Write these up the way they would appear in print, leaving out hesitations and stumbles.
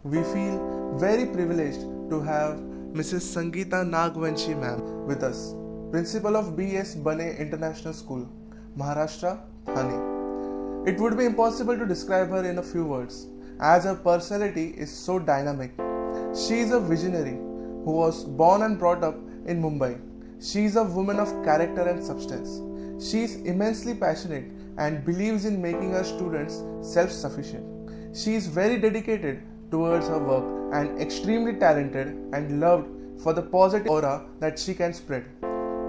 we feel very privileged to have Mrs. Sangeeta Nagvanashi ma'am with us, Principal of B.S. Bane International School, Maharashtra, Thane. It would be impossible to describe her in a few words, as her personality is so dynamic. She is a visionary who was born and brought up in Mumbai. She is a woman of character and substance. She is immensely passionate and believes in making her students self-sufficient. She is very dedicated towards her work and extremely talented and loved for the positive aura that she can spread.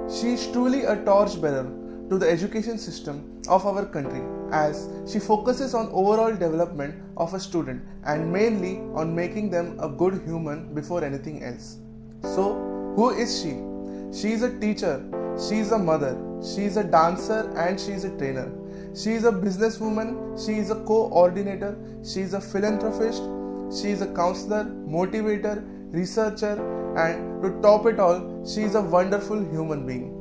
She is truly a torchbearer to the education system of our country, as she focuses on overall development of a student and mainly on making them a good human before anything else. So, who is she? She is a teacher, she is a mother, she is a dancer, and she is a trainer. She is a businesswoman, she is a coordinator, she is a philanthropist, she is a counselor, motivator, researcher, and to top it all, she is a wonderful human being.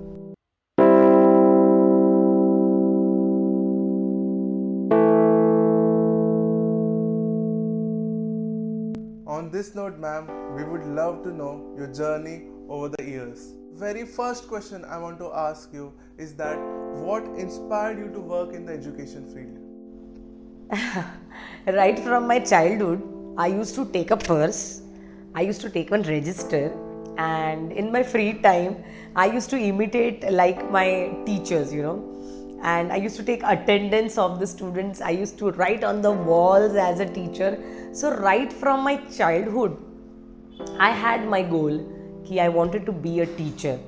On this note, ma'am, we would love to know your journey over the years. Very first question I want to ask you is that what inspired you to work in the education field? Right from my childhood, I used to take a purse, I used to take one register, and in my free time, I used to imitate like my teachers, and I used to take attendance of the students. I used to write on the walls as a teacher. So right from my childhood, I had my goal कि I wanted to be a teacher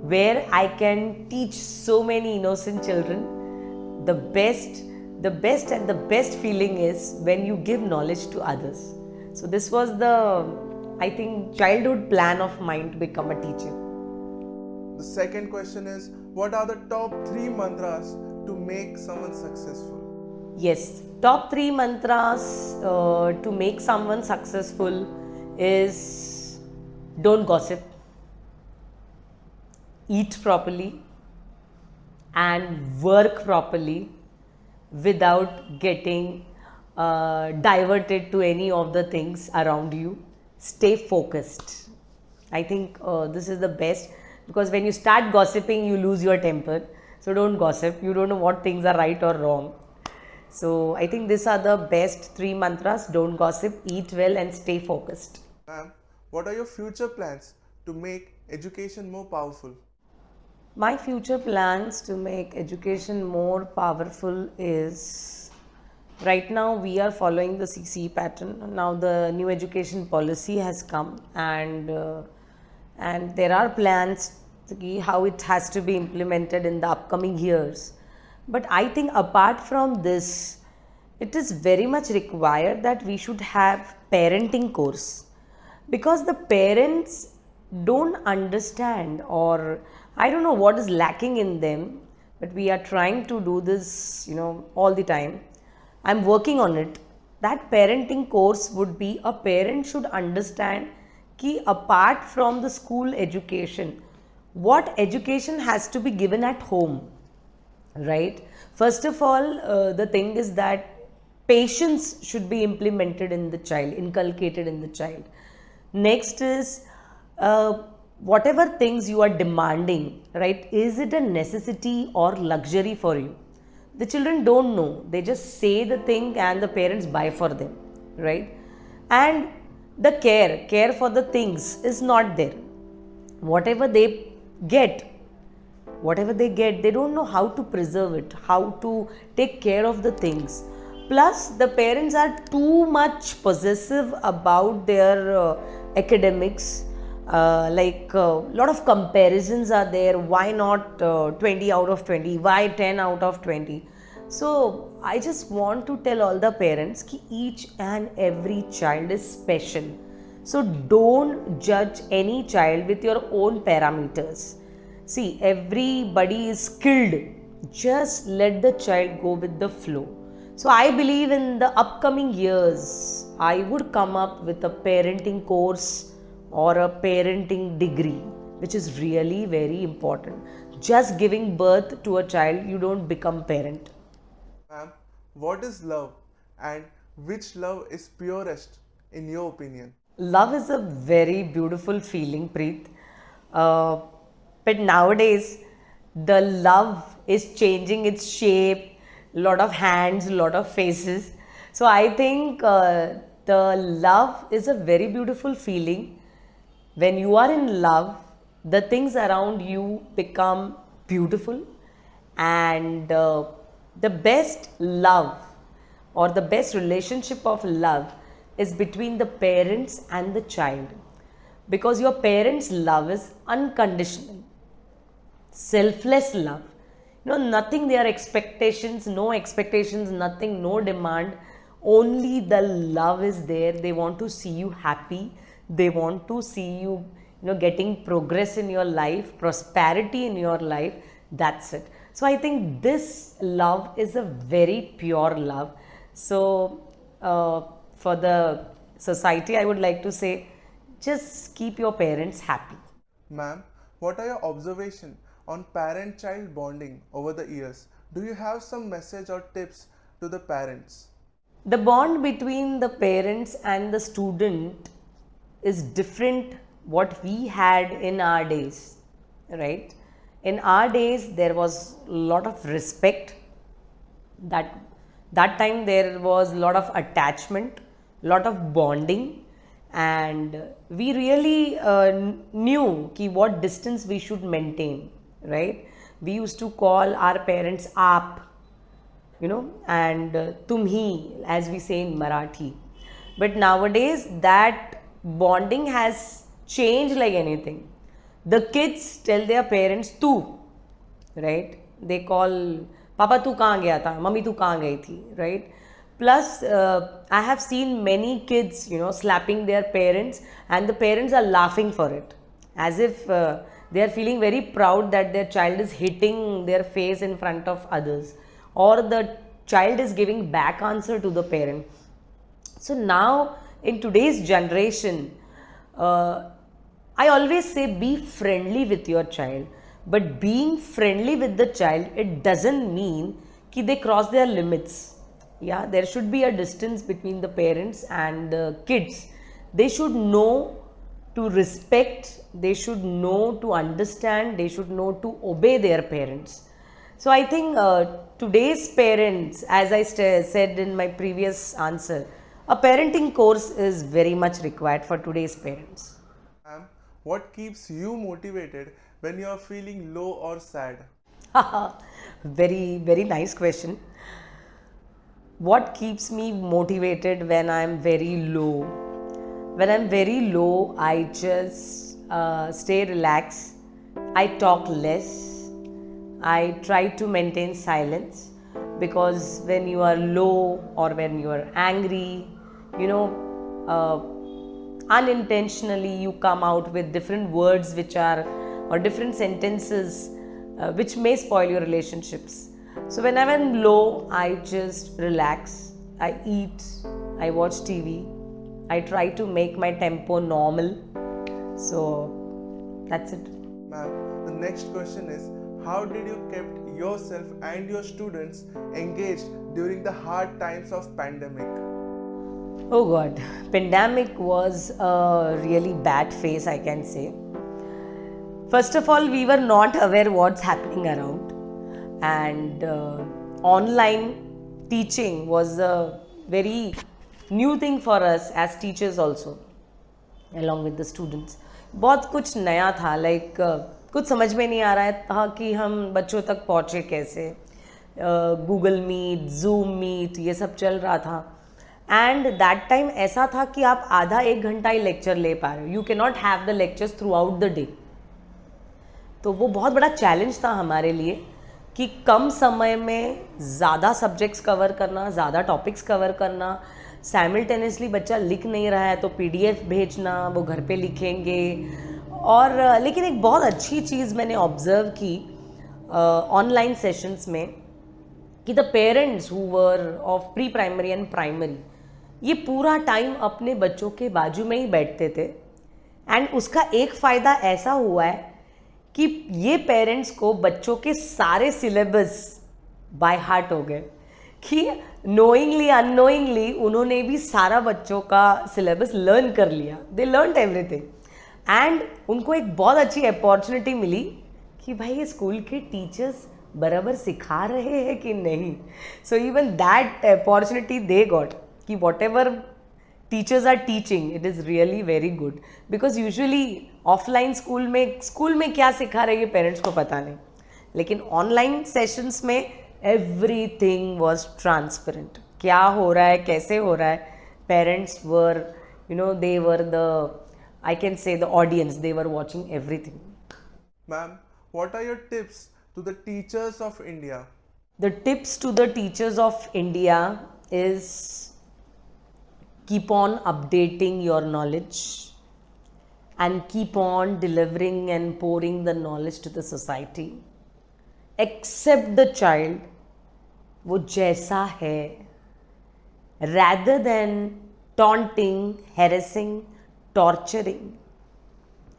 where I can teach so many innocent children. The best and the best feeling is when you give knowledge to others. So this was the, I think, childhood plan of mine to become a teacher. The second question is, what are the top 3 mantras to make someone successful? Yes, top 3 mantras to make someone successful is don't gossip, eat properly, and work properly without getting diverted to any of the things around you. Stay focused. I think this is the best, because when you start gossiping, you lose your temper. So don't gossip. You don't know what things are right or wrong. So I think these are the best 3 mantras. Don't gossip, eat well, and stay focused. Ma'am, what are your future plans to make education more powerful? My future plans to make education more powerful is, right now we are following the CC pattern. Now the new education policy has come, and there are plans to see how it has to be implemented in the upcoming years. But I think apart from this, it is very much required that we should have parenting course, because the parents don't understand, or I don't know what is lacking in them, but we are trying to do this, all the time. I'm working on it. That parenting course would be, a parent should understand कि apart from the school education, what education has to be given at home, right? First of all, the thing is that patience should be implemented in the child, inculcated in the child. Next is whatever things you are demanding, right? Is it a necessity or luxury for you? The children don't know. They just say the thing and the parents buy for them, right? And the care for the things is not there. Whatever they get, they don't know how to preserve it, how to take care of the things. Plus, the parents are too much possessive about their academics. Like a lot of comparisons are there. Why not 20 out of 20? Why 10 out of 20? So I just want to tell all the parents that each and every child is special. So don't judge any child with your own parameters. See, everybody is skilled. Just let the child go with the flow. So I believe in the upcoming years, I would come up with a parenting course or a parenting degree, which is really very important. Just giving birth to a child, you don't become parent. Ma'am, what is love and Which love is purest in your opinion? Love is a very beautiful feeling, Preet. Uh, but nowadays, the love is changing its shape, lot of hands, lot of faces. So I think the love is a very beautiful feeling. When you are in love, the things around you become beautiful, and the best love or the best relationship of love is between the parents and the child, because your parents' love is unconditional, selfless love. Nothing, their expectations, no expectations, nothing, no demand, only the love is there. They want to see you happy, they want to see you, getting progress in your life, prosperity in your life. That's it. So I think this love is a very pure love. So for the society, I would like to say, just keep your parents happy. Ma'am, what are your observations on parent-child bonding over the years? Do you have some message or tips to the parents? The bond between the parents and the student is different what we had in our days, right? In our days, there was a lot of respect. That time there was a lot of attachment, lot of bonding, and we really knew ki what distance we should maintain, right? We used to call our parents aap, and tumhi, as we say in Marathi. But nowadays, that bonding has changed like anything. The kids tell their parents tu, right? They call Papa tu kahan gaya tha, Mummy tu kahan gayi thi, right? Plus, I have seen many kids, slapping their parents, and the parents are laughing for it, as if they are feeling very proud that their child is hitting their face in front of others, or the child is giving back answer to the parent. So now, in today's generation, I always say be friendly with your child. But being friendly with the child, it doesn't mean that they cross their limits. Yeah, there should be a distance between the parents and the kids. They should know to respect, they should know to understand, they should know to obey their parents. So I think today's parents, as I said in my previous answer, a parenting course is very much required for today's parents. Ma'am, what keeps you motivated when you are feeling low or sad? Very, very nice question. What keeps me motivated when I'm very low? When I'm very low, I just stay relaxed. I talk less. I try to maintain silence, because when you are low or when you are angry, unintentionally you come out with different words or different sentences which may spoil your relationships. So when I'm low, I just relax, I eat, I watch TV, I try to make my tempo normal. So that's it. Ma'am, the next question is, how did you keep yourself and your students engaged during the hard times of pandemic? Oh God, pandemic was a really bad phase, I can say. First of all, we were not aware what's happening around, and online teaching was a very new thing for us as teachers also, along with the students. बहुत कुछ नया था, like कुछ समझ में नहीं आ रहा था कि हम बच्चों तक पहुँचे कैसे. गूगल मीट, जूम मीट, ये सब चल रहा था. एंड दैट टाइम ऐसा था कि आप आधा एक घंटा ही लेक्चर ले पा रहे हो. You can not have the lectures through out the day. तो वो बहुत बड़ा चैलेंज था हमारे लिए कि कम समय में ज़्यादा सब्जेक्ट्स कवर करना, ज़्यादा टॉपिक्स कवर करना. साइमल्टेनियसली बच्चा लिख नहीं रहा है तो PDF भेजना, वो घर पे लिखेंगे. और लेकिन एक बहुत अच्छी चीज़ मैंने ऑब्ज़र्व की ऑनलाइन सेशंस में, कि the parents who were of pre primary and primary, ये पूरा टाइम अपने बच्चों के बाजू में ही बैठते थे. एंड उसका एक फ़ायदा ऐसा हुआ है कि ये पेरेंट्स को बच्चों के सारे सिलेबस बाय हार्ट हो गए. कि knowingly unknowingly उन्होंने भी सारा बच्चों का सिलेबस लर्न कर लिया. They learned everything. एंड उनको एक बहुत अच्छी अपॉर्चुनिटी मिली कि भाई ये स्कूल के टीचर्स बराबर सिखा रहे हैं कि नहीं. So even that opportunity they got कि whatever teachers are teaching it is really very good. Because usually offline school में क्या सिखा रहे हैं पेरेंट्स को पता नहीं, लेकिन ऑनलाइन सेशंस में एवरीथिंग वॉज ट्रांसपेरेंट. क्या हो रहा है, कैसे हो रहा है, parents were they were I can say the audience, they were watching everything. Ma'am, what are your tips to the teachers of India? The tips to the teachers of India is keep on updating your knowledge and keep on delivering and pouring the knowledge to the society. Accept the child वो जैसा है, rather than taunting, harassing, torturing.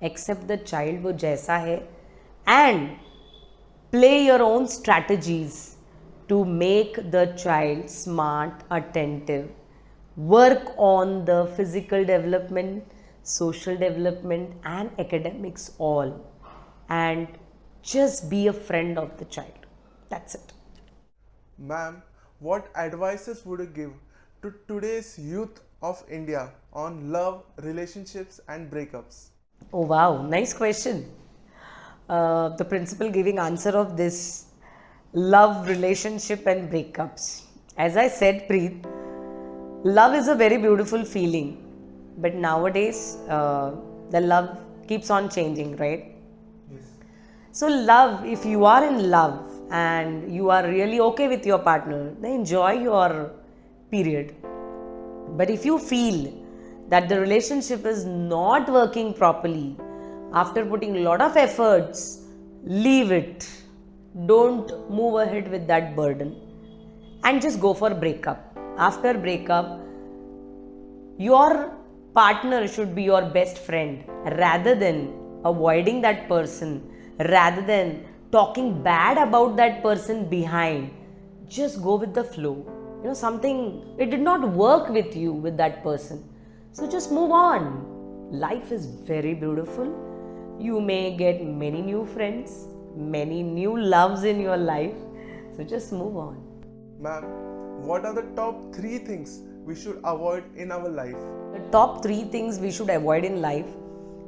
Accept the child वो जैसा है and play your own strategies to make the child smart, attentive. Work on the physical development, social development and academics all, and just be a friend of the child. That's it. Ma'am, what advices would you give to today's youth of India on love, relationships and breakups? Oh wow, nice question. The principal giving answer of this love, relationship and breakups. As I said, Preet, love is a very beautiful feeling, but nowadays the love keeps on changing, right? Yes. So love, if you are in love and you are really okay with your partner, then enjoy your period. But if you feel that the relationship is not working properly, after putting a lot of efforts, leave it. Don't move ahead with that burden and just go for breakup. After breakup, your partner should be your best friend rather than avoiding that person, rather than talking bad about that person behind. Just go with the flow. Something, it did not work with you with that person. So just move on. Life is very beautiful. You may get many new friends, many new loves in your life. So just move on. Ma'am, what are the top 3 things we should avoid in our life? The top 3 things we should avoid in life.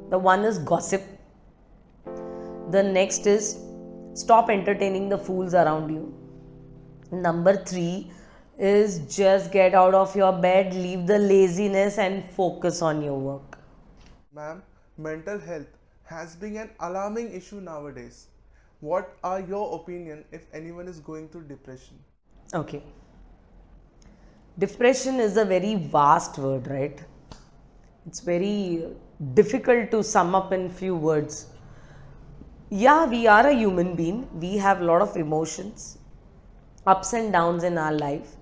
The one is gossip. The next is stop entertaining the fools around you. Number 3 is just get out of your bed, leave the laziness and focus on your work. Ma'am, mental health has been an alarming issue nowadays. What are your opinion if anyone is going through depression? Okay. Depression is a very vast word, right? It's very difficult to sum up in few words. Yeah, we are a human being. We have a lot of emotions, ups and downs in our life.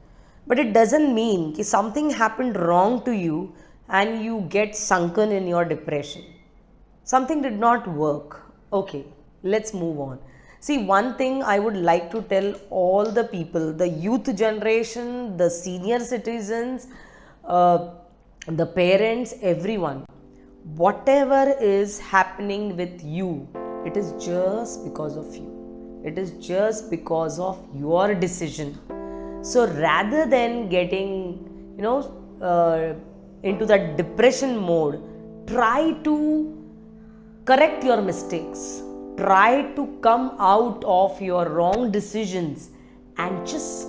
But it doesn't mean that something happened wrong to you and you get sunken in your depression. Something did not work. Okay, let's move on. See, one thing I would like to tell all the people, the youth generation, the senior citizens, the parents, everyone, whatever is happening with you, it is just because of you. It is just because of your decision. So rather than getting, into that depression mode, try to correct your mistakes. Try to come out of your wrong decisions and just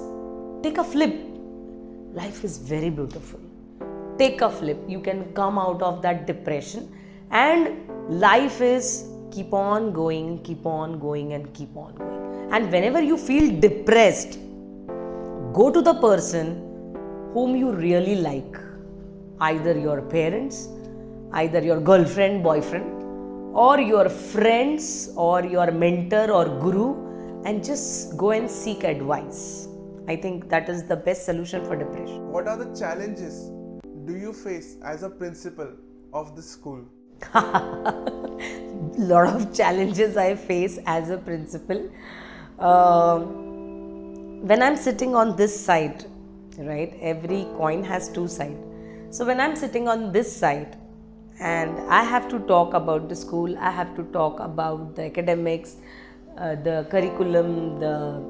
take a flip. Life is very beautiful. Take a flip. You can come out of that depression, and life is keep on going and keep on going. And whenever you feel depressed, go to the person whom you really like. Either your parents, either your girlfriend, boyfriend, or your friends, or your mentor or guru, and just go and seek advice. I think that is the best solution for depression. What are the challenges do you face as a principal of the school? Lot of challenges I face as a principal. when I'm sitting on this side, right, every coin has two sides. So when I'm sitting on this side and I have to talk about the school, I have to talk about the academics, the curriculum, the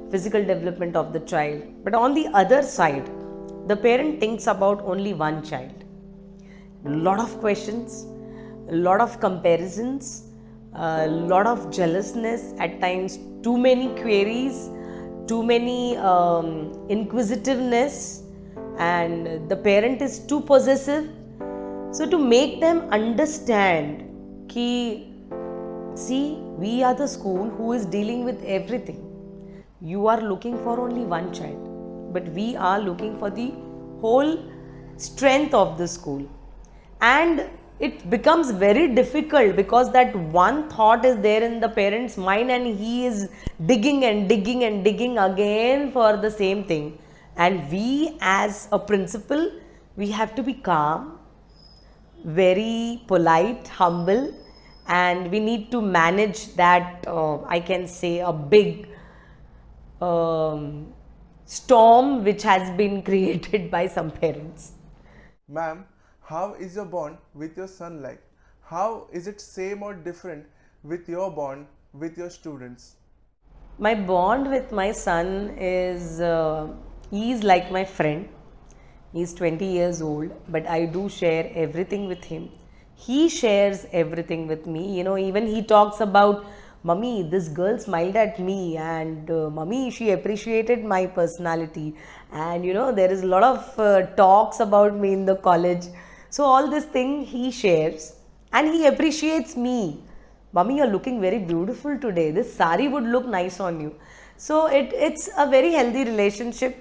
physical development of the child. But on the other side, the parent thinks about only one child. A lot of questions, a lot of comparisons, a lot of jealousness, at times too many queries, too many inquisitiveness, and the parent is too possessive. So to make them understand ki, see, we are the school who is dealing with everything. You are looking for only one child, but we are looking for the whole strength of the school. And it becomes very difficult because that one thought is there in the parent's mind and he is digging and digging and digging again for the same thing. And we as a principal, we have to be calm, very polite, humble, and we need to manage that, I can say, a big storm which has been created by some parents. Ma'am, how is your bond with your son like? How is it same or different with your bond with your students? My bond with my son is, he is like my friend. He's 20 years old, but I do share everything with him. He shares everything with me. You know, even he talks about, Mummy, this girl smiled at me, and Mummy, she appreciated my personality. And you know, there is a lot of talks about me in the college. So all this thing he shares and he appreciates me. Mummy, you're looking very beautiful today. This sari would look nice on you. So it's a very healthy relationship.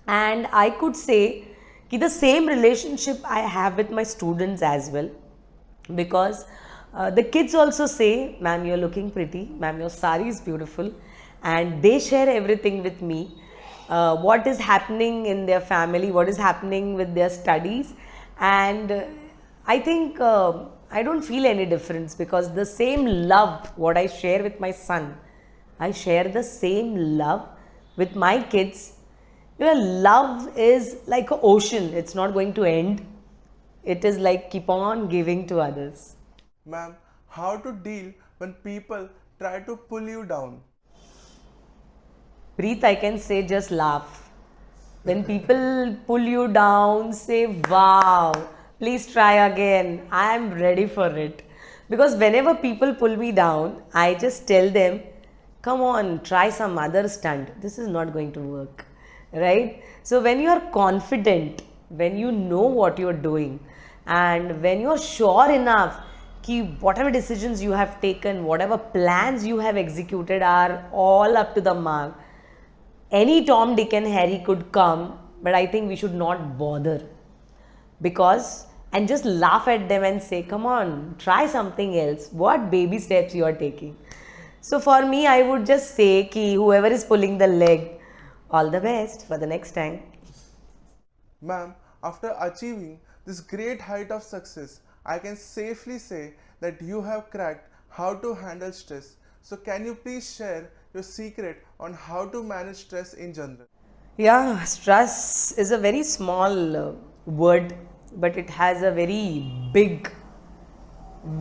And I could say ki the same relationship I have with my students as well. Because the kids also say, ma'am, you're looking pretty. Ma'am, your sari is beautiful. And they share everything with me. What is happening in their family, what is happening with their studies. And I think I don't feel any difference because the same love what I share with my son, I share the same love with my kids. You know, love is like an ocean. It's not going to end. It is like keep on giving to others. Ma'am, how to deal when people try to pull you down? Preet, I can say just laugh. When people pull you down, say, wow, please try again. I am ready for it. Because whenever people pull me down, I just tell them, come on, try some other stunt. This is not going to work. Right? So when you are confident, when you know what you are doing, and when you are sure enough, ki whatever decisions you have taken, whatever plans you have executed are all up to the mark. Any Tom, Dick and Harry could come, but I think we should not bother. Because, and just laugh at them and say, come on, try something else. What baby steps you are taking. So for me, I would just say ki whoever is pulling the leg, all the best for the next time. Ma'am, after achieving this great height of success, I can safely say that you have cracked how to handle stress. So can you please share your secret on how to manage stress in general? Yeah, stress is a very small word, but it has a very big,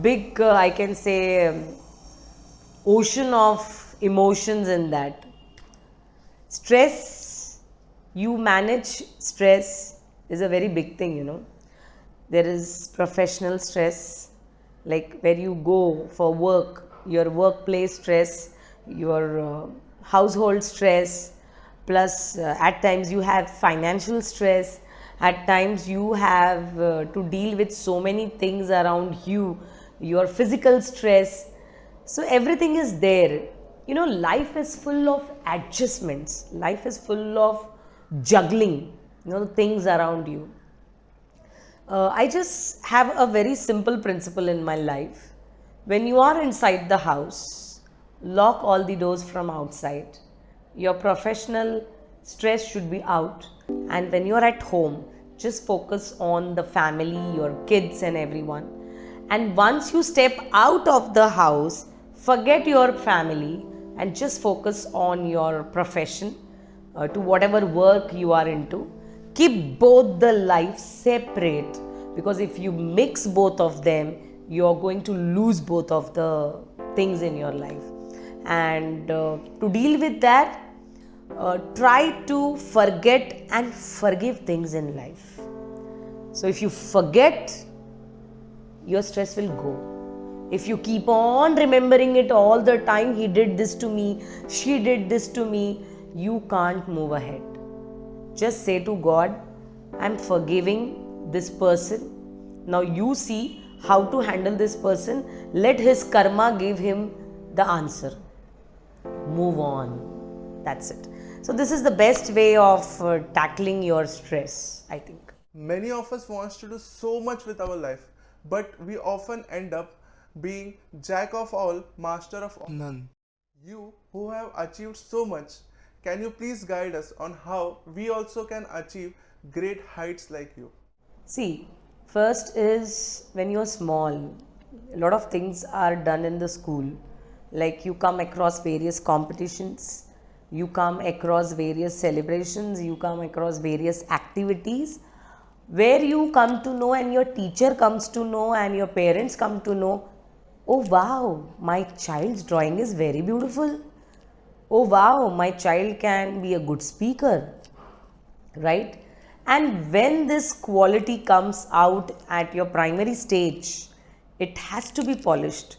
I can say, ocean of emotions in that. Stress, you manage stress is a very big thing, you know. There is professional stress, like where you go for work, your workplace stress, your household stress, plus at times you have financial stress, at times you have to deal with so many things around you, your physical stress. So everything is there. You know, life is full of adjustments, life is full of juggling, you know, the things around you. I just have a very simple principle in my life. When you are inside the house, lock all the doors from outside. Your professional stress should be out. And when you are at home, just focus on the family, your kids and everyone. And once you step out of the house, forget your family and just focus on your profession. to whatever work you are into. Keep both the life separate, because if you mix both of them, you are going to lose both of the things in your life. And to deal with that, try to forget and forgive things in life. So if you forget, your stress will go. If you keep on remembering it all the time, he did this to me, she did this to me, you can't move ahead. Just say to God, I'm forgiving this person. Now you see how to handle this person. Let his karma give him the answer. Move on. That's it. So this is the best way of tackling your stress, I think. Many of us wants to do so much with our life, but we often end up being jack of all, master of none. You who have achieved so much, can you please guide us on how we also can achieve great heights like you? See, first is when you're small, a lot of things are done in the school. Like you come across various competitions, you come across various celebrations, you come across various activities where you come to know, and your teacher comes to know, and your parents come to know, oh wow, my child's drawing is very beautiful. Oh wow, my child can be a good speaker, right? And when this quality comes out at your primary stage, it has to be polished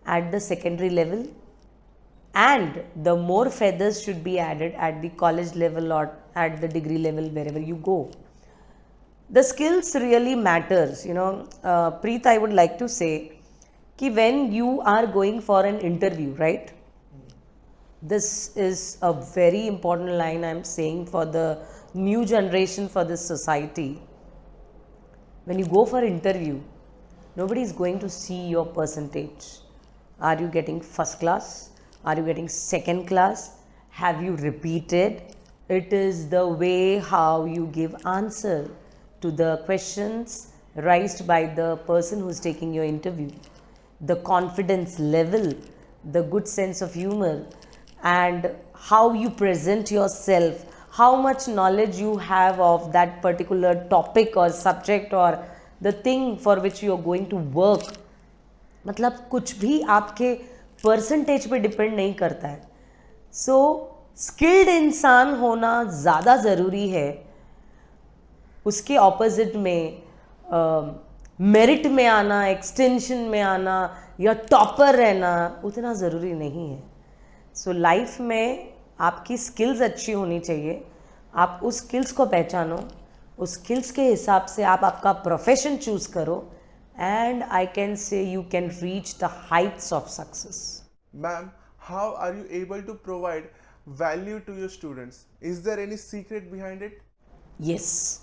at the secondary level, and the more feathers should be added at the college level or at the degree level, wherever you go. The skills really matters, Preet, I would like to say कि when you are going for an interview, right? This is a very important line I'm saying for the new generation, for this society. When you go for interview, nobody is going to see your percentage. Are you getting first class? Are you getting second class? Have you repeated? It is the way how you give answer to the questions raised by the person who's taking your interview. The confidence level, the good sense of humor, and how you present yourself, how much knowledge you have of that particular topic or subject or the thing for which you are going to work. मतलब कुछ भी आपके percentage पे depend नहीं करता है. सो skilled इंसान होना ज़्यादा ज़रूरी है. उसके ऑपोजिट में मेरिट में आना, एक्सटेंशन में आना या टॉपर रहना उतना ज़रूरी नहीं है. सो लाइफ में आपकी स्किल्स अच्छी होनी चाहिए. आप उस स्किल्स को पहचानो, उस स्किल्स के हिसाब से आप आपका प्रोफेशन चूज़ करो, and I can say you can reach the heights of success. Ma'am, how are you able to provide value to your students? Is there any secret behind it? Yes.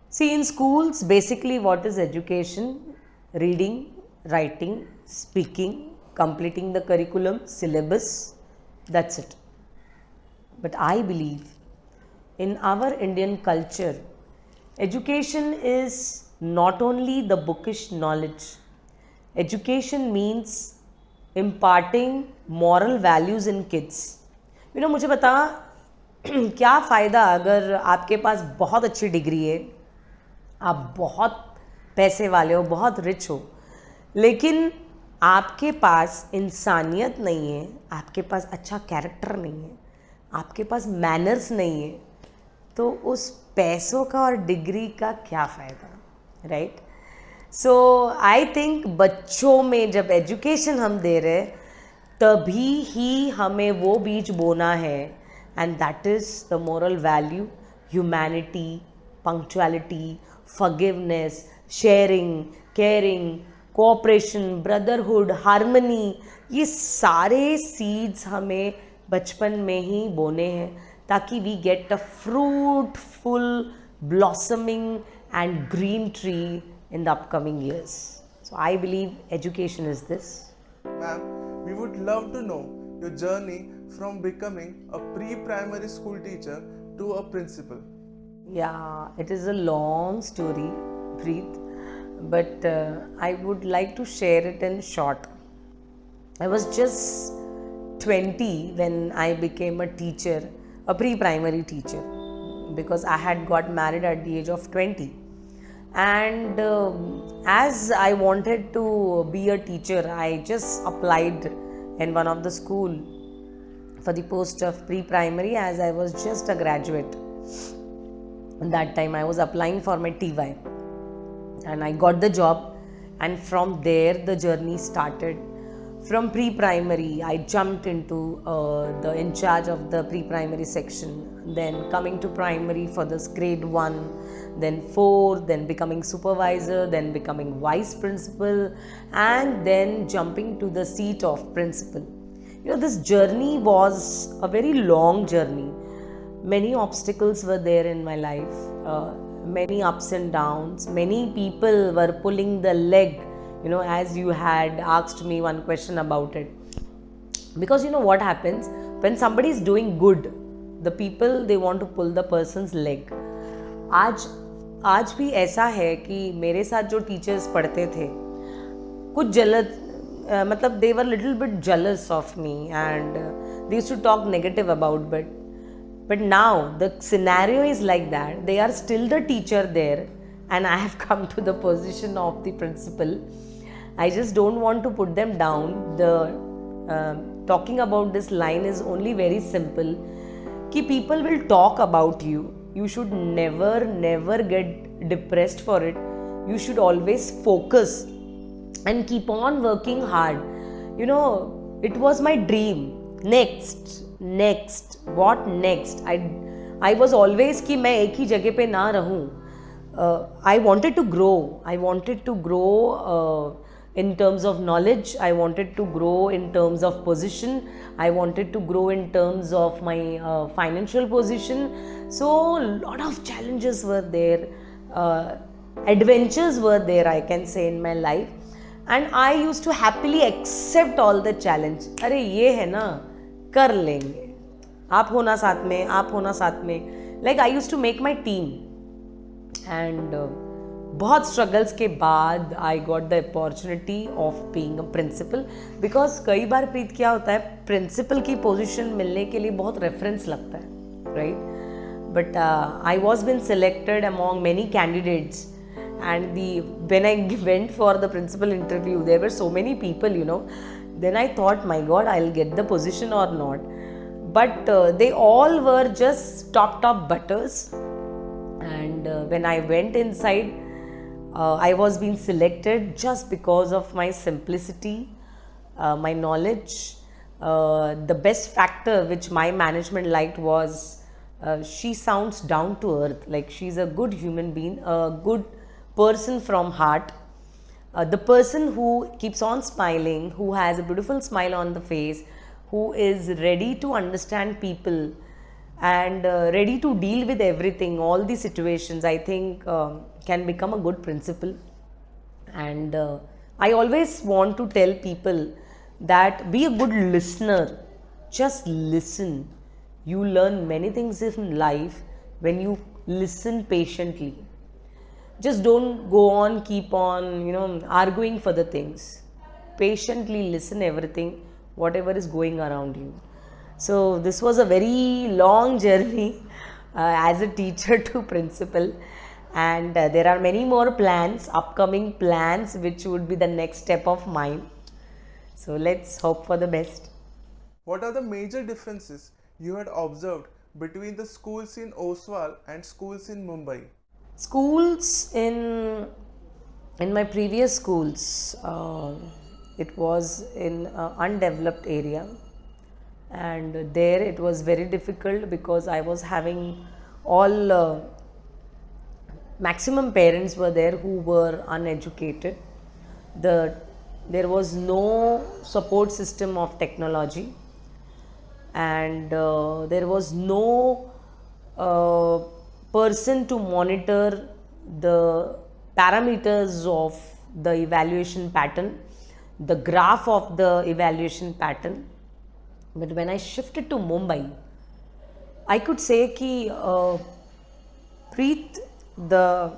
See, in schools, basically what is education? Reading, writing, speaking, completing the curriculum, syllabus, that's it. But I believe in our Indian culture, education is not only the bookish knowledge. Education means imparting moral values in kids. मुझे बता क्या फ़ायदा अगर आपके पास बहुत अच्छी degree है, आप बहुत पैसे वाले हो, बहुत रिच हो, लेकिन आपके पास इंसानियत नहीं है, आपके पास अच्छा कैरेक्टर नहीं है, आपके पास मैनर्स नहीं है, तो उस पैसों का और डिग्री का क्या फ़ायदा, राइट? सो आई थिंक बच्चों में जब एजुकेशन हम दे रहे तभी ही हमें वो बीज बोना है, and that is the moral value, humanity, punctuality, forgiveness, sharing, caring, cooperation, brotherhood, harmony. ये सारे seeds हमें बचपन में ही बोने हैं ताकि we get a fruitful, blossoming and green tree in the upcoming years. So I believe education is this. Ma'am, we would love to know your journey from becoming a pre-primary school teacher to a principal. Yeah, it is a long story, Preet, but I would like to share it in short. I was just 20 when I became a teacher a pre-primary teacher, because I had got married at the age of 20. And as I wanted to be a teacher, I just applied in one of the school for the post of pre-primary, as I was just a graduate. That time I was applying for my TY, and I got the job, and from there the journey started. From pre-primary I jumped into the in charge of the pre-primary section, then coming to primary for this grade 1, then 4, then becoming supervisor, then becoming vice principal, and then jumping to the seat of principal. This journey was a very long journey. Many obstacles were there in my life, many ups and downs. Many people were pulling the leg, as you had asked me one question about it. Because what happens when somebody is doing good, the people, they want to pull the person's leg. आज भी ऐसा है कि मेरे साथ जो teachers पढ़ते थे, कुछ जलत मतलब they were little bit jealous of me, and they used to talk negative about, but now the scenario is like that. They are still the teacher there, and I have come to the position of the principal. I just don't want to put them down. The talking about this line is only very simple. Ki people will talk about you. You should never get depressed for it. You should always focus and keep on working hard. It was my dream. Next, what next? I was always कि मैं एक ही जगह पे ना रहूँ. I wanted to grow in terms of knowledge. I wanted to grow in terms of position. I wanted to grow in terms of my financial position. So a lot of challenges were there, adventures were there, I can say, in my life, and I used to happily accept all the challenge. अरे ये है ना, कर लेंगे, आप होना साथ में. Like I used to make my team, and बहुत struggles के बाद I got the opportunity of being a principal. Because कई बार प्रीत क्या होता है, principal की position मिलने के लिए बहुत reference लगता है, right? But I was been selected among many candidates, and when I went for the principal interview, there were so many people, Then I thought, my God, I'll get the position or not. But they all were just top butters. And when I went inside, I was being selected just because of my simplicity, my knowledge. The best factor which my management liked was she sounds down to earth, like she's a good human being, a good person from heart. The person who keeps on smiling, who has a beautiful smile on the face, who is ready to understand people and ready to deal with everything, all the situations, I think can become a good principal. And I always want to tell people that be a good listener. Just listen. You learn many things in life when you listen patiently. Just don't go on, keep on, arguing for the things. Patiently listen everything, whatever is going around you. So this was a very long journey as a teacher to principal, and there are many more plans, upcoming plans, which would be the next step of mine. So let's hope for the best. What are the major differences you had observed between the schools in Oswal and schools in Mumbai? Schools in my previous schools, it was in an undeveloped area, and there it was very difficult because I was having all maximum parents were there who were uneducated. There was no support system of technology, and there was no person to monitor the parameters of the evaluation pattern, the graph of the evaluation pattern. But when I shifted to Mumbai, I could say ki Preet, the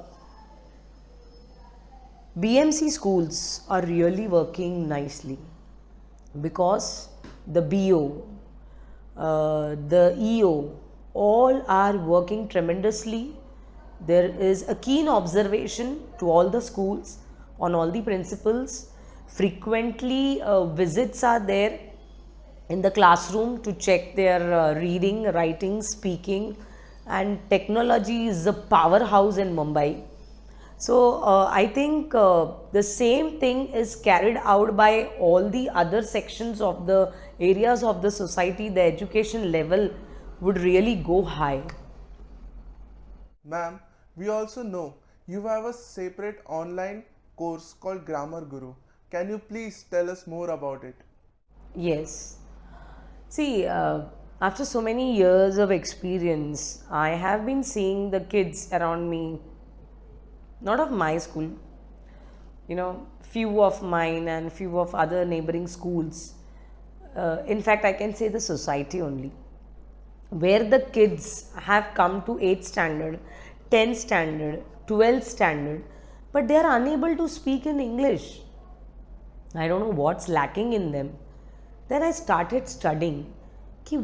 BMC schools are really working nicely, because the BO, the EO, all are working tremendously. There is a keen observation to all the schools, on all the principals. Frequently visits are there in the classroom to check their reading, writing, speaking, and technology is a powerhouse in Mumbai. So I think the same thing is carried out by all the other sections of the areas of the society. The education level would really go high. Ma'am, we also know you have a separate online course called Grammar Guru. Can you please tell us more about it? Yes. See, after so many years of experience, I have been seeing the kids around me, not of my school, few of mine and few of other neighboring schools. In fact, I can say the society only, where the kids have come to 8th standard, 10th standard, 12th standard, but they are unable to speak in English. I don't know what's lacking in them. Then I started studying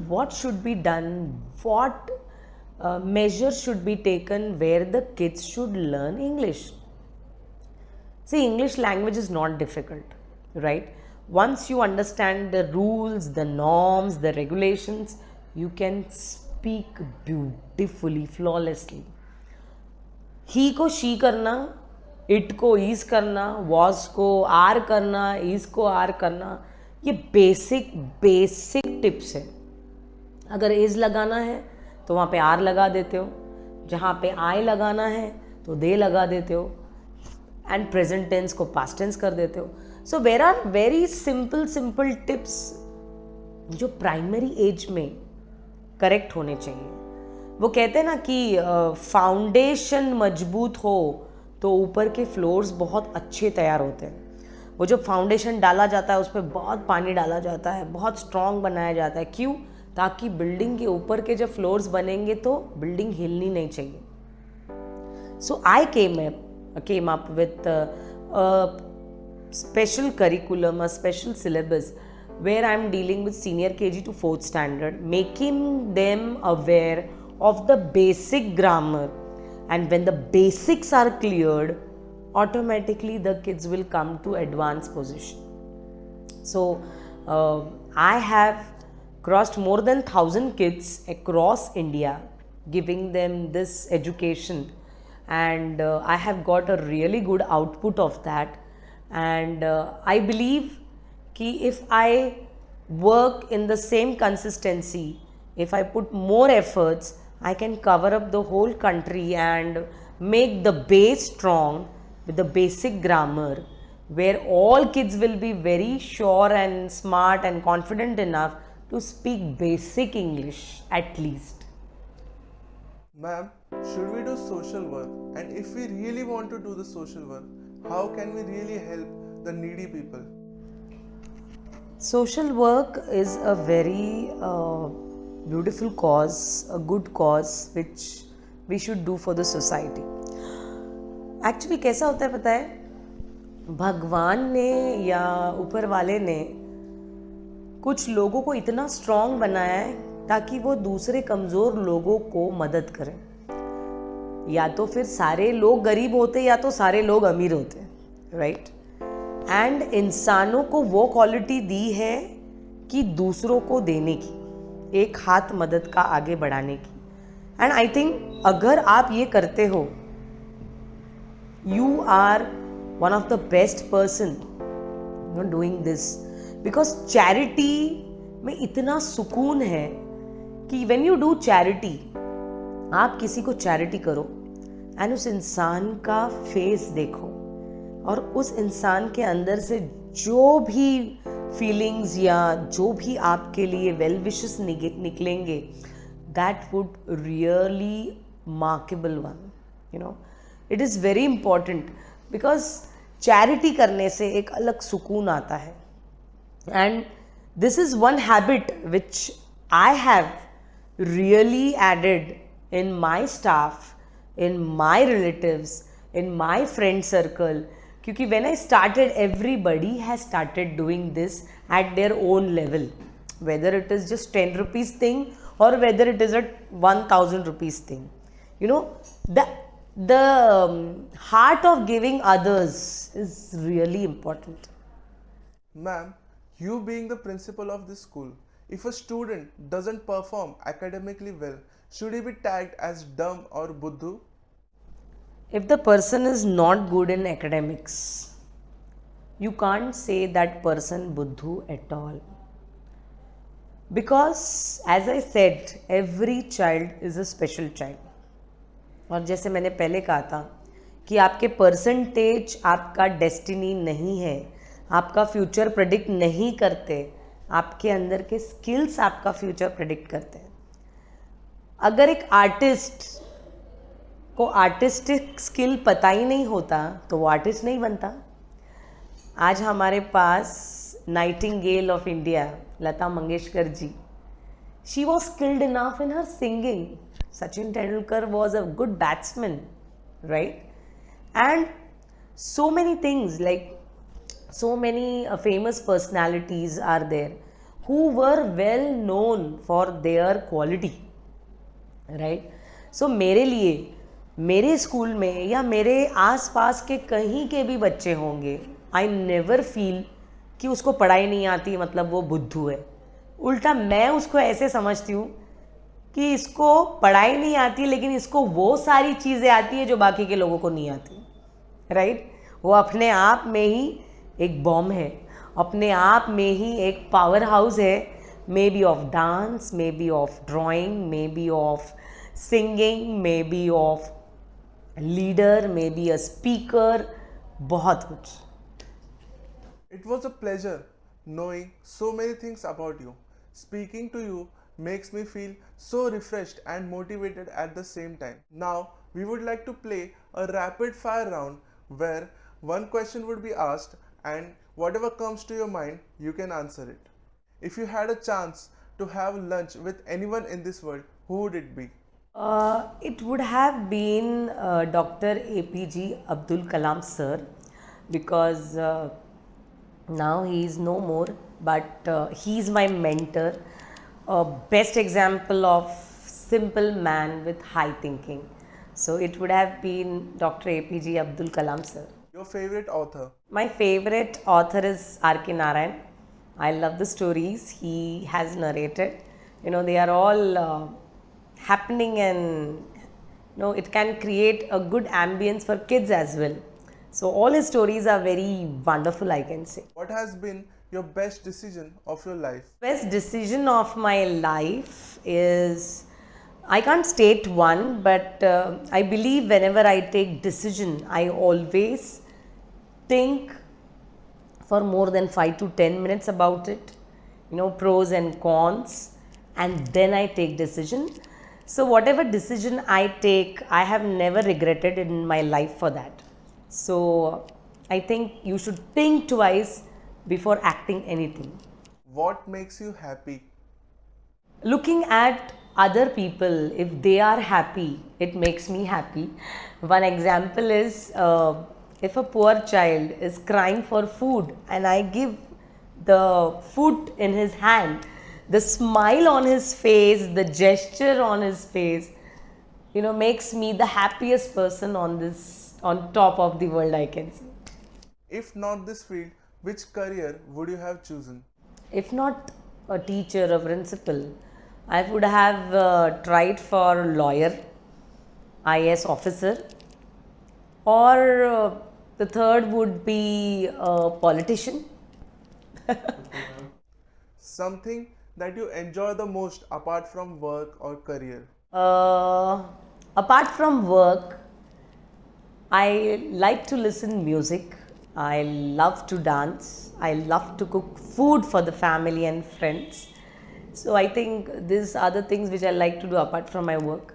what should be done, what measures should be taken where the kids should learn English. See, English language is not difficult, right? Once you understand the rules, the norms, the regulations, you can speak beautifully, flawlessly. He को she करना, it को is करना, was को are करना, is को are करना, ये basic tips है. अगर is लगाना है तो वहाँ पे आर लगा देते हो, जहाँ पे आई लगाना है तो दे लगा देते हो, एंड प्रेजेंट टेंस को पास्ट टेंस कर देते हो. So there are very simple tips जो प्राइमरी एज में करेक्ट होने चाहिए. वो कहते हैं ना कि फाउंडेशन मजबूत हो तो ऊपर के फ्लोर्स बहुत अच्छे तैयार होते हैं. वो जो फाउंडेशन डाला जाता है उस पर बहुत पानी डाला जाता है, बहुत स्ट्रॉन्ग बनाया जाता है. क्यों? ताकि बिल्डिंग के ऊपर के जब फ्लोर्स बनेंगे तो बिल्डिंग हिलनी नहीं चाहिए. So I came up with special curriculum, a special syllabus where I am dealing with senior KG to 4th standard, making them aware of the basic grammar, and when the basics are cleared, automatically the kids will come to advanced position. So I have crossed more than 1,000 kids across India, giving them this education, and I have got a really good output of that. And I believe कि if I work in the same consistency, if I put more efforts, I can cover up the whole country and make the base strong with the basic grammar, where all kids will be very sure and smart and confident enough to speak basic English at least. Ma'am, should we do social work? And if we really want to do the social work, how can we really help the needy people? Social work is a very beautiful cause, a good cause which we should do for the society. Actually कैसा होता है पता है, भगवान ने या ऊपर वाले ने कुछ लोगों को इतना स्ट्रॉन्ग बनाया है ताकि वो दूसरे कमज़ोर लोगों को मदद करें. या तो फिर सारे लोग गरीब होते या तो सारे लोग अमीर होते, राइट? एंड इंसानों को वो क्वालिटी दी है कि दूसरों को देने की, एक हाथ मदद का आगे बढ़ाने की. एंड आई थिंक अगर आप ये करते हो, you are one of the best person doing this, because charity में इतना सुकून है कि व्हेन यू डू चैरिटी, आप किसी को चैरिटी करो एंड उस इंसान का फेस देखो और उस इंसान के अंदर से जो भी फीलिंग्स या जो भी आपके लिए वेल विशेस निकलेंगे, that would really markable one. It is very important because charity करने से एक अलग सुकून आता है. And this is one habit which I have really added in my staff, in my relatives, in my friend circle, क्योंकि when I started, everybody has started doing this at their own level, whether it is just 10 rupees thing or whether it is a 1000 rupees thing. You know, the heart of giving others is really important. Ma'am, you being the principal of this school, if a student doesn't perform academically well, should he be tagged as dumb or buddhu? If the person is not good in academics, you can't say that person buddhu at all. Because as I said, every child is a special child. और जैसे मैंने पहले कहा था कि आपके percentage आपका destiny नहीं है, आपका फ्यूचर प्रेडिक्ट नहीं करते, आपके अंदर के स्किल्स आपका फ्यूचर प्रेडिक्ट करते हैं. अगर एक आर्टिस्ट को आर्टिस्टिक स्किल पता ही नहीं होता तो वो आर्टिस्ट नहीं बनता. आज हमारे पास nightingale of India Lata Mangeshkar ji, she was skilled enough in her singing. Sachin Tendulkar was a good batsman, right? And so many things, like so many famous personalities are there who were well known for their quality, right? So मेरे लिए, मेरे school में या मेरे आसपास के कहीं के भी बच्चे होंगे, I never feel कि उसको पढ़ाई नहीं आती मतलब वो बुद्धू है. उल्टा मैं उसको ऐसे समझती हूँ कि इसको पढ़ाई नहीं आती लेकिन इसको वो सारी चीज़ें आती है जो बाकी के लोगों को नहीं आती, राइट? वो अपने आप में ही एक बॉम्ब है, अपने आप में ही एक पावर हाउस है, may be of dance, may be of drawing, may be of singing, may be of leader, may be a speaker, बहुत कुछ. It was a pleasure knowing so many things about you. Speaking to you makes me feel so refreshed and motivated at the same time. Now, we would like to play a rapid fire round where one question would be asked and whatever comes to your mind, you can answer it. If you had a chance to have lunch with anyone in this world, who would it be? It would have been Dr. APG Abdul Kalam sir, because now he is no more, but he is my mentor. A best example of simple man with high thinking. So it would have been Dr. APG Abdul Kalam sir. Your favorite author? My favorite author is R.K. Narayan. I love the stories he has narrated. You know, they are all happening, and it can create a good ambience for kids as well. So all his stories are very wonderful, I can say. What has been your best decision of your life? Best decision of my life is, I can't state one, but I believe whenever I take decision, I always think for more than 5 to 10 minutes about it, pros and cons, and then I take decision. So whatever decision I take, I have never regretted in my life for that. So I think you should think twice before acting anything. What makes you happy? Looking at other people, if they are happy, it makes me happy. One example is if a poor child is crying for food and I give the food in his hand, the smile on his face, the gesture on his face, makes me the happiest person on top of the world, I can say. If not this field, which career would you have chosen? If not a teacher, a principal, I would have tried for lawyer, IAS officer, or the third would be a politician. Something that you enjoy the most apart from work or career? Apart from work, I like to listen music. I love to dance. I love to cook food for the family and friends. So I think these are the things which I like to do apart from my work.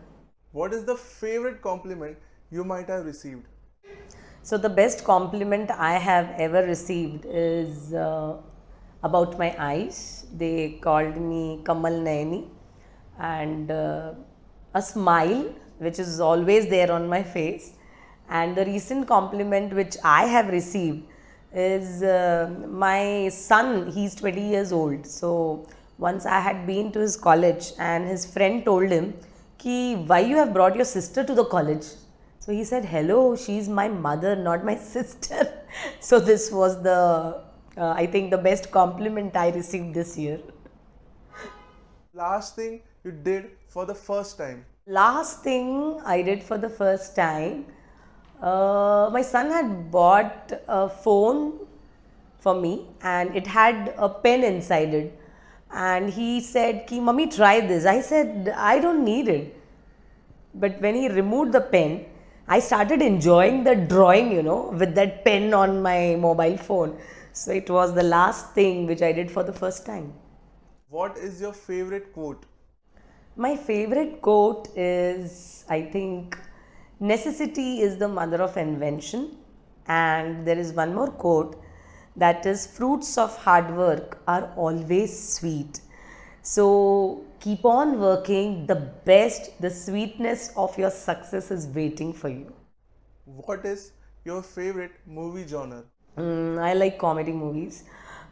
What is the favorite compliment you might have received? So the best compliment I have ever received is about my eyes. They called me Kamal Naini, and a smile which is always there on my face. And the recent compliment which I have received is my son, he's 20 years old. So Once I had been to his college and his friend told him, Ki, why you have brought your sister to the college? So he said, hello, she's my mother, not my sister. So this was I think the best compliment I received this year. Last thing you did for the first time. Last thing I did for the first time, my son had bought a phone for me and it had a pen inside it. And he said, Ki, Mummy, try this. I said, I don't need it. But when he removed the pen, I started enjoying the drawing, with that pen on my mobile phone. So it was the last thing which I did for the first time. What is your favorite quote? My favorite quote is, I think, necessity is the mother of invention. And there is one more quote that is, fruits of hard work are always sweet. So keep on working, the sweetness of your success is waiting for you. What is your favorite movie genre? I like comedy movies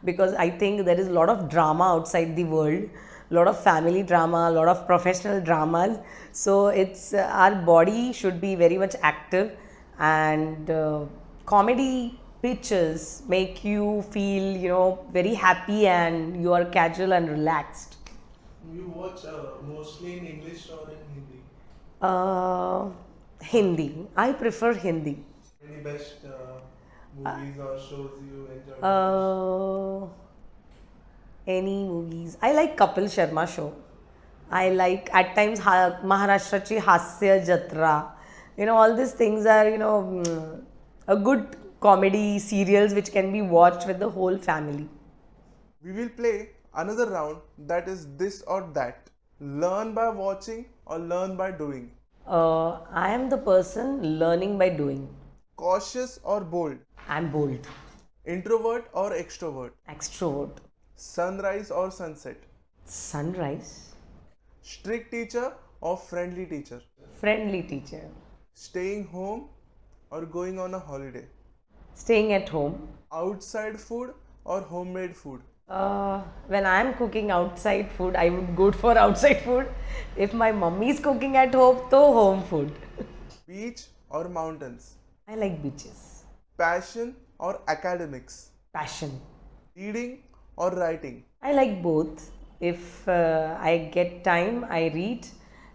because I think there is a lot of drama outside the world, a lot of family drama, a lot of professional dramas. So it's our body should be very much active, and comedy pictures make you feel very happy and you are casual and relaxed. You watch mostly in English or in Hindi? Uh, Hindi. I prefer Hindi. Any best movies or shows you enjoy? Any movies? I like Kapil Sharma show. I like at times Maharashtrachi Hasya Jatra. All these things are a good comedy serials which can be watched with the whole family. We will play another round, that is this or that. Learn by watching or learn by doing. I am the person learning by doing. Cautious or bold. I'm bold. Introvert or extrovert. Extrovert. Sunrise or sunset. Sunrise. Strict teacher or friendly teacher. Friendly teacher. Staying home or going on a holiday. Staying at home. Outside food or homemade food. When I'm cooking outside food, I would go for outside food. If my mummy is cooking at home, to home food. Beach or mountains. I like beaches. Passion or academics. Passion. Reading or writing. I like both. If I get time, I read,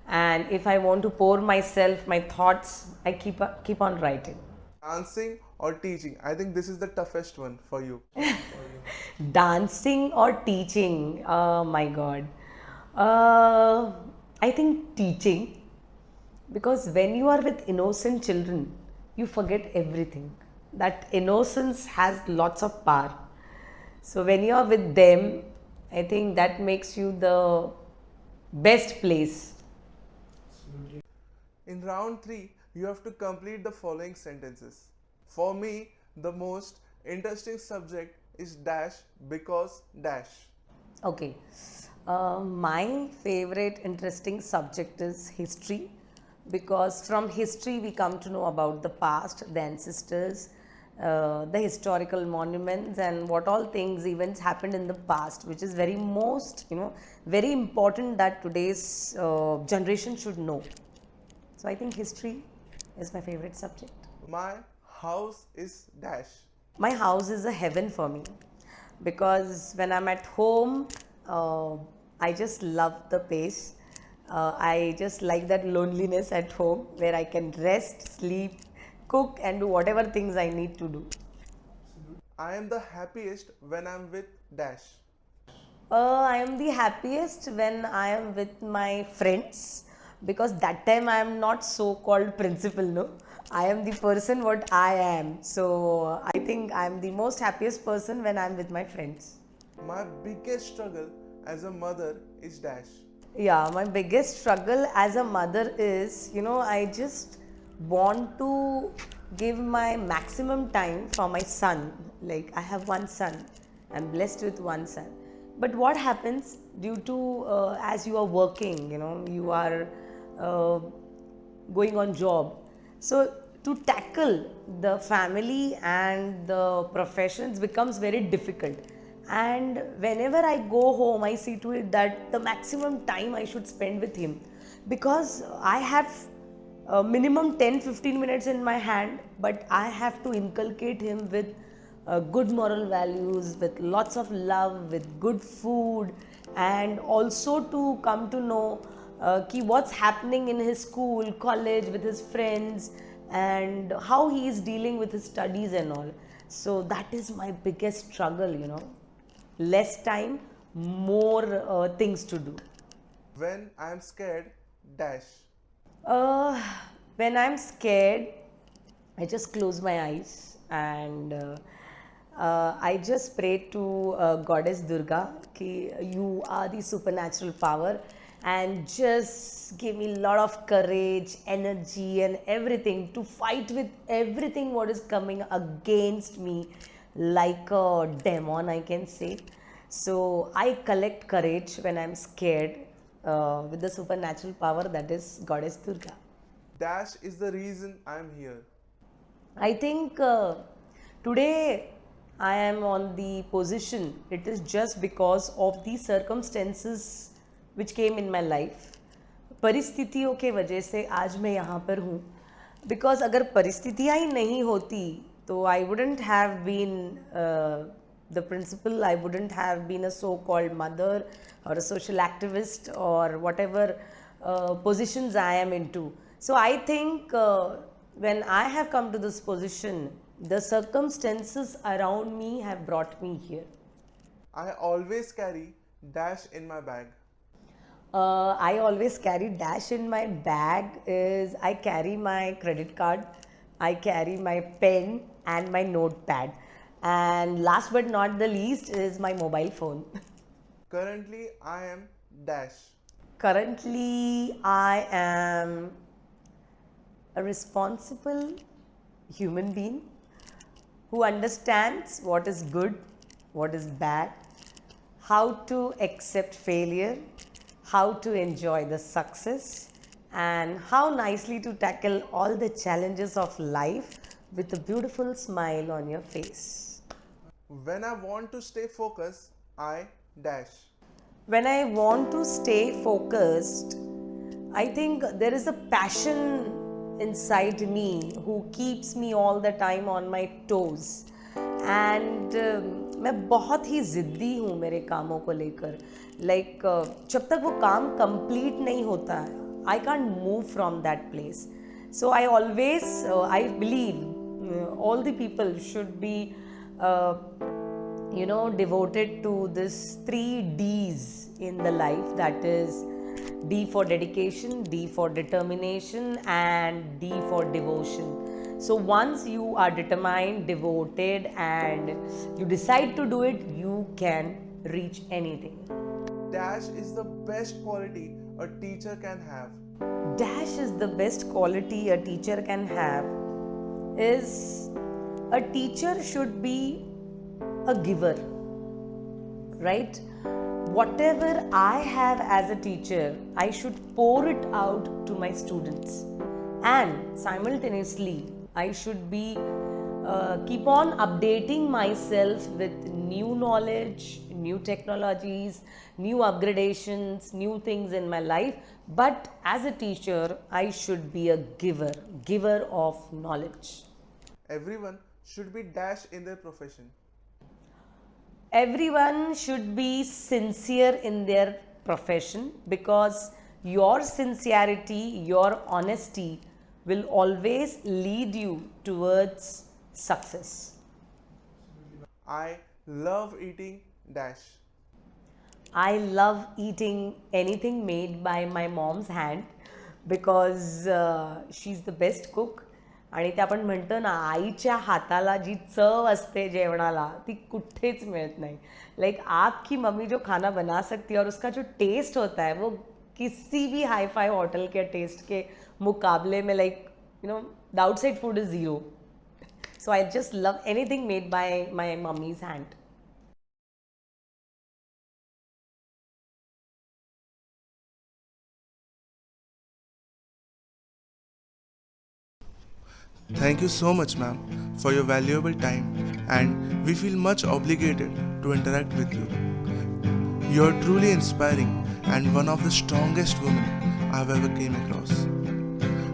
and if I want to pour myself, my thoughts, I keep on writing. Dancing or teaching. I think this is the toughest one for you. Dancing or teaching? Oh my God. I think teaching, because when you are with innocent children, you forget everything. That innocence has lots of power. So when you are with them, I think that makes you the best place. In round 3, you have to complete the following sentences. For me, the most interesting subject is dash because dash. Okay. My favorite interesting subject is history, because from history we come to know about the past, the ancestors, the historical monuments, and what all things, events happened in the past, which is very important that today's generation should know. So I think history is my favorite subject. My house is dash. My house is a heaven for me, because when I'm at home, I just love the pace. I just like that loneliness at home where I can rest, sleep, cook, and do whatever things I need to do. I am the happiest when I'm with dash. I am the happiest when I am with my friends, because that time I am not so called principal, no. I am the person what I am. So I think I am the most happiest person when I am with my friends. My biggest struggle as a mother is dash. Yeah, my biggest struggle as a mother is, I just want to give my maximum time for my son. Like, I have one son, I'm blessed with one son. But what happens due to, as you are working, you are going on job. So, to tackle the family and the professions becomes very difficult, And whenever I go home, I see to it that the maximum time I should spend with him, because I have minimum 10-15 minutes in my hand, but I have to inculcate him with good moral values, with lots of love, with good food, and also to come to know what's happening in his school, college, with his friends, and how he is dealing with his studies and all. So that is my biggest struggle, less time, more things to do. When I am scared, dash. Uh, when I'm scared, I just close my eyes and I just pray to Goddess Durga ki you are the supernatural power, and just give me a lot of courage, energy, and everything to fight with everything what is coming against me, like a demon, I can say. So I collect courage when I'm scared with the supernatural power that is Goddess Durga. Dash is the reason I am here. I think today I am on the position, it is just because of the circumstances which came in my life. परिस्थितियों के वजह से आज मैं यहाँ पर हूँ. Because अगर परिस्थितियाँ ही नहीं होती तो I wouldn't have been the principal, I wouldn't have been a so-called mother or a social activist or whatever positions I am into. So I think when I have come to this position, the circumstances around me have brought me here. I always carry dash in my bag. I always carry dash in my bag is I carry my credit card, I carry my pen and my notepad. And last but not the least is my mobile phone. Currently, I am dash. Currently, I am a responsible human being who understands what is good, what is bad, how to accept failure, how to enjoy the success, and how nicely to tackle all the challenges of life with a beautiful smile on your face. When I want to stay focused, I dash. When I want to stay focused, I think there is a passion inside me who keeps me all the time on my toes. And मैं बहुत ही ज़िद्दी हूँ मेरे कामों को लेकर. Like जब तक वो काम complete नहीं होता है, I can't move from that place. So I always, I believe all the people should be devoted to this 3 D's in the life, that is D for dedication, D for determination, and D for devotion. So once you are determined, devoted, and you decide to do it, you can reach anything. Dash is the best quality a teacher can have. Dash is the best quality a teacher can have is a teacher should be a giver, right? Whatever I have as a teacher, I should pour it out to my students, and simultaneously I should be keep on updating myself with new knowledge, new technologies, new upgradations, new things in my life. But as a teacher, I should be a giver of knowledge. Everyone should be dash in their profession. Everyone should be sincere in their profession, because your sincerity, your honesty will always lead you towards success. I love eating dash. I love eating anything made by my mom's hand, because she's the best cook. आणि ते आपण म्हणतो ना, आईच्या हाताला जी चव असते जेवणाला ती कुठेच मिळत नाही. लाइक आपकी मम्मी जो खाना बना सकती है और उसका जो टेस्ट होता है वो किसी भी हाई फाई होटल के टेस्ट के मुकाबले में, like the outside food is zero. So I just love anything made by my mummies hand. Thank you so much, ma'am, for your valuable time, and we feel much obligated to interact with you. You're truly inspiring and one of the strongest women I've ever came across.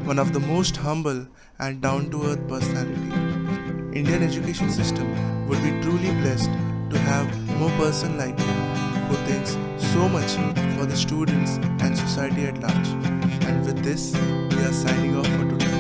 One of the most humble and down-to-earth personality. Indian education system would be truly blessed to have more person like you who thinks so much for the students and society at large. And with this, we are signing off for today.